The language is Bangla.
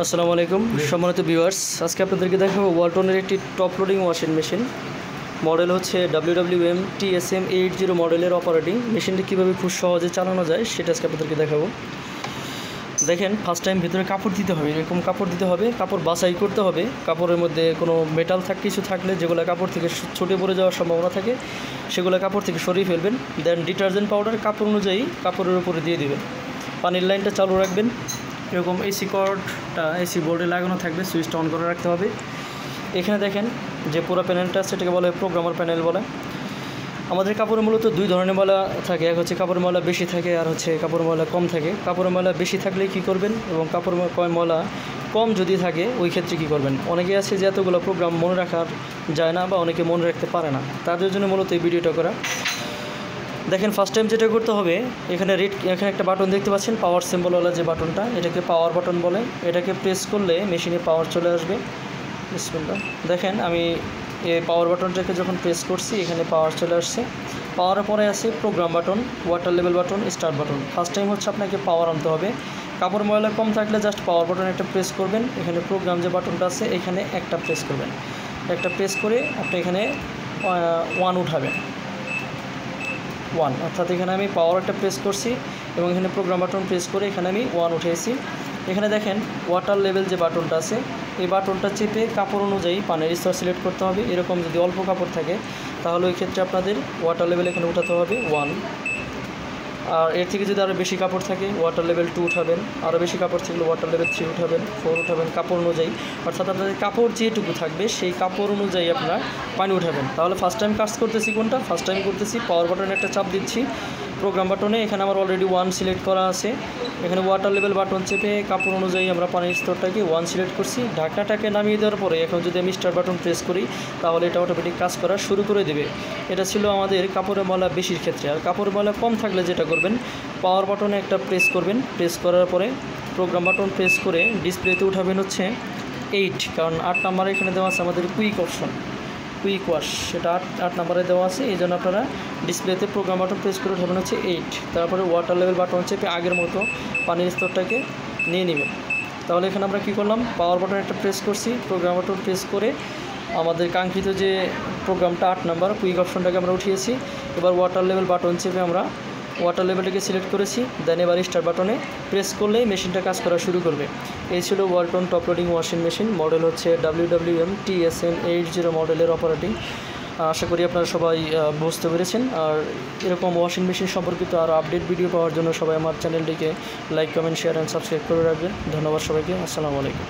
আসসালামু আলাইকুম সম্মানিত ভিউয়ার্স, আজকে আপনাদেরকে দেখাবো ওয়ালটনের একটি top loading washing machine. Model হচ্ছে WWM-TSM80 মডেলের অপারেটিং মেশিনটি কীভাবে খুব সহজে চালানো যায় সেটা আজকে আপনাদেরকে দেখাবো। দেখেন, ফার্স্ট টাইম ভিতরে কাপড় দিতে হবে, এরকম কাপড় দিতে হবে, কাপড় বাছাই করতে হবে। কাপড়ের মধ্যে কোনো মেটাল কিছু থাকলে যেগুলো কাপড় থেকে ছুটে পড়ে যাওয়ার সম্ভাবনা থাকে সেগুলো কাপড় থেকে সরিয়ে ফেলবেন। দেন ডিটারজেন্ট পাউডার কাপড় অনুযায়ী কাপড়ের উপরে দিয়ে দিবেন। পানির লাইনটা চালু রাখবেন। এরকম এসি কর্ডটা এসি বোর্ডে লাগানো থাকবে, সুইচটা অন করে রাখতে হবে। এখানে দেখেন যে পুরো প্যানেলটা, সেটাকে বলে প্রোগ্রামার প্যানেল বলে। আমাদের কাপড়ে মূলত দুই ধরনের ময়লা থাকে, এক হচ্ছে কাপড়ের ময়লা বেশি থাকে, আর হচ্ছে কাপড়ের ময়লা কম থাকে। কাপড়ের ময়লা বেশি থাকলে কী করবেন, এবং কাপড়ের ময়লা কম যদি থাকে ওই ক্ষেত্রে কী করবেন। অনেকে আছে যে এতগুলো প্রোগ্রাম মনে রাখার যায় না, বা অনেকে মনে রাখতে পারে না, তাদের জন্য মূলত এই ভিডিওটা করা। দেখেন, ফার্স্ট টাইম যেটা করতে হবে, এখানে একটা বাটন দেখতে পাচ্ছেন, পাওয়ার সিম্বলওয়ালা যে বাটনটা, এটাকে পাওয়ার বাটন বলে। এটাকে প্রেস করলে মেশিনে পাওয়ার চলে আসবে। বিসমিল্লাহ। দেখেন, আমি এই পাওয়ার বাটনটাকে যখন প্রেস করছি, এখানে পাওয়ার চলে আসছে। পাওয়ারের পরে আছে program button, water level button, start button. First time হচ্ছে আপনাকে পাওয়ার আনতে হবে। কাপড় ময়লা কম থাকলে জাস্ট পাওয়ার বাটন একটা প্রেস করবেন। এখানে প্রোগ্রাম যে বাটনটা আছে এখানে একটা প্রেস করবেন। একটা প্রেস করে আপনি এখানে 1 উঠাবেন, 1, অর্থাৎ এখানে আমি পাওয়ার একটা প্রেস করছি এবং এখানে প্রোগ্রাম বাটন প্রেস করে এখানে আমি 1 উঠেছি। এখানে দেখেন ওয়াটার লেভেল যে বাটনটা আছে, এই বাটনটা চেপে কাপড় অনুযায়ী পানির স্তর সিলেক্ট করতে হবে। এরকম যদি অল্প কাপড় থাকে তাহলে ওই ক্ষেত্রে আপনাদের ওয়াটার লেভেল এখানে উঠাতে হবে 1। আর এর থেকে যদি আরও বেশি কাপড় থাকে ওয়াটার লেভেল 2 উঠাবেন। আরও বেশি কাপড় থাকলে ওয়াটার লেভেল 3 উঠাবেন, 4 উঠাবেন, কাপড় অনুযায়ী। অর্থাৎ আপনাদের কাপড় যেটুকু থাকবে সেই কাপড় অনুযায়ী আপনারা পানি উঠাবেন। তাহলে ফার্স্ট টাইম কাজ করতেছি কোনটা, ফার্স্ট টাইম করতেছি পাওয়ার বাটনে একটা চাপ দিচ্ছি, প্রোগ্রাম বাটনে। এখানে আমার অলরেডি 1 সিলেক্ট করা আছে। এখানে ওয়াটার লেভেল বাটন চেপে কাপড় অনুযায়ী আমরা পানির স্তরটাকে 1 সিলেক্ট করছি। ঢাকনাটাকে নামিয়ে দেওয়ার পরে এখন যদি আমি স্টার্ট বাটন প্রেস করি তাহলে এটা অটোমেটিক কাজ করা শুরু করে দেবে। এটা ছিল আমাদের কাপড়ের ময়লা বেশির ক্ষেত্রে। আর কাপড়ের ময়লা কম থাকলে যেটা করবেন, পাওয়ার বাটনে একটা প্রেস করবেন। প্রেস করার পরে প্রোগ্রাম বাটন প্রেস করে ডিসপ্লেতে উঠাবেন হচ্ছে 8, কারণ 8 নাম্বারে এখানে দেওয়া আছে আমাদের কুইক অপশন, কুইক ওয়াশ, সেটা 8 নাম্বারে দেওয়া আছে। এই জন্য আপনারা ডিসপ্লেতে প্রোগ্রাম বাটন প্রেস করে উঠাবেন হচ্ছে 8। তারপরে ওয়াটার লেভেল বাটন চেপে আগের মতো পানির স্তরটাকে নিয়ে নেবেন। তাহলে এখানে আমরা কী করলাম, পাওয়ার বাটন একটা প্রেস করছি, প্রোগ্রাম বাটন প্রেস করে আমাদের কাঙ্ক্ষিত যে প্রোগ্রামটা 8 নাম্বার কুইক অপশনটাকে আমরা উঠিয়েছি। এবার ওয়াটার লেভেল বাটন চেপে আমরা ওয়াটার লেভেলটাকে সিলেক্ট করেছি। দেন এবার স্টার্ট বাটনে প্রেস করলেই মেশিনটা কাজ করা শুরু করবে। এই ছিল Walton top loading washing machine. Model হচ্ছে WWM-TSM80 মডেলের অপারেটিং। আশা করি আপনারা সবাই বুঝতে পেরেছেন। আর এরকম ওয়াশিং মেশিন সম্পর্কিত আরও আপডেট ভিডিও পাওয়ার জন্য সবাই আমার চ্যানেলটিকে like, comment, share and subscribe করে রাখবেন। ধন্যবাদ সবাইকে। আসসালামু আলাইকুম।